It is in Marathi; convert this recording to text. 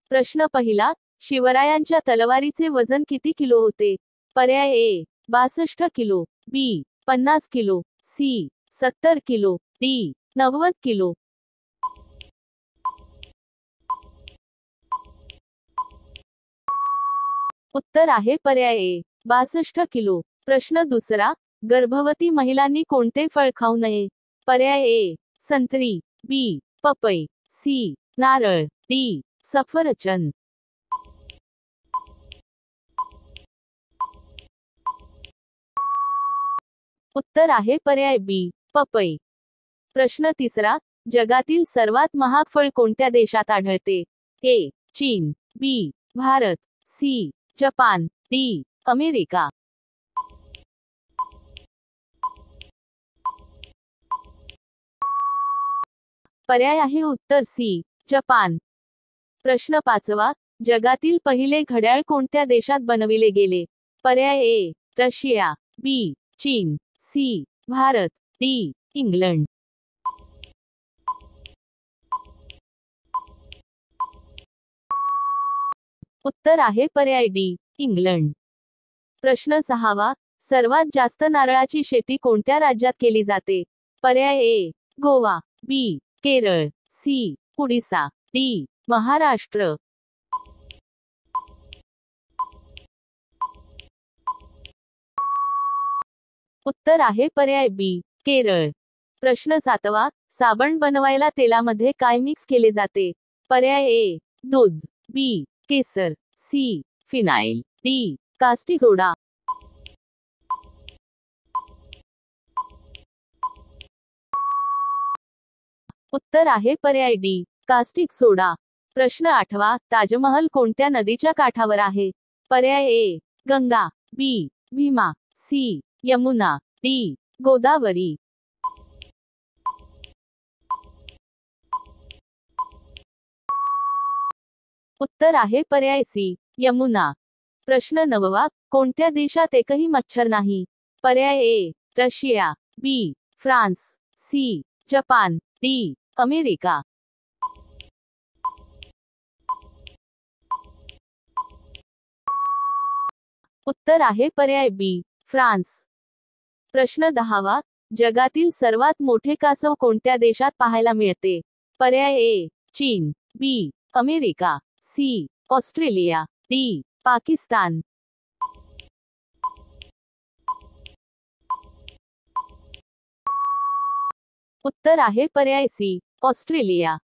प्रश्न पहिला, शिवरायांच्या तलवारीचे वजन किती किलो होते? पर्याय A 62 kilo, B 50 kilo, C 70 kilo, D 90 kilo. उत्तर आहे पर्याय ए 62 किलो. प्रश्न दुसरा, गर्भवती महिलांनी कोणते फळ खाऊ नये? पर्याय ए संत्री, बी पपई, सी नारळ, डी सफरचंद. उत्तर आहे पर्याय बी पपई. प्रश्न तिसरा, जगातील सर्वात महाग फळ कोणत्या देशात आढळते? ए चीन, B Bharat, C Japan, D America. पर्याय आहे उत्तर सी जपान. प्रश्न पाचवा, जगातील पहिले घड्याळ कोणत्या देशात बनविले गेले? पर्याय ए रशिया, बी चीन, सी भारत, डी इंग्लंड. उत्तर आहे पर्याय डी इंग्लंड. प्रश्न सहावा, सर्वात जास्त नारळाची शेती कोणत्या राज्यात केली जाते? पर्याय ए गोवा, बी केरळ, सी ओडिसा, डी महाराष्ट्र. उत्तर आहे पर्याय बी केरळ. प्रश्न सातवा, साबण बनवायला तेलामध्ये काय मिक्स केले जाते? पर्याय ए दूध, बी केसर, सी फिनाइल, डी कास्टिक सोडा. उत्तर आहे पर्याय डी कास्टिक सोडा. प्रश्न आठवा, ताजमहल कोणत्या नदीच्या काठावर आहे? पर्याय ए गंगा, बी भीमा, सी यमुना, डी गोदावरी. उत्तर आहे पर्याय सी यमुना. प्रश्न नववा, कोणत्या देशात एकही मच्छर नाही? पर्याय A Russia, B France, C Japan, D America. उत्तर आहे पर्याय बी फ्रान्स. प्रश्न दहावा, जगातील सर्वात मोठे कासव कोणत्या देशात पाहायला मिळते? पर्याय ए चीन, B America, C Australia, D Pakistan. उत्तर आहे पर्याय सी ऑस्ट्रेलिया.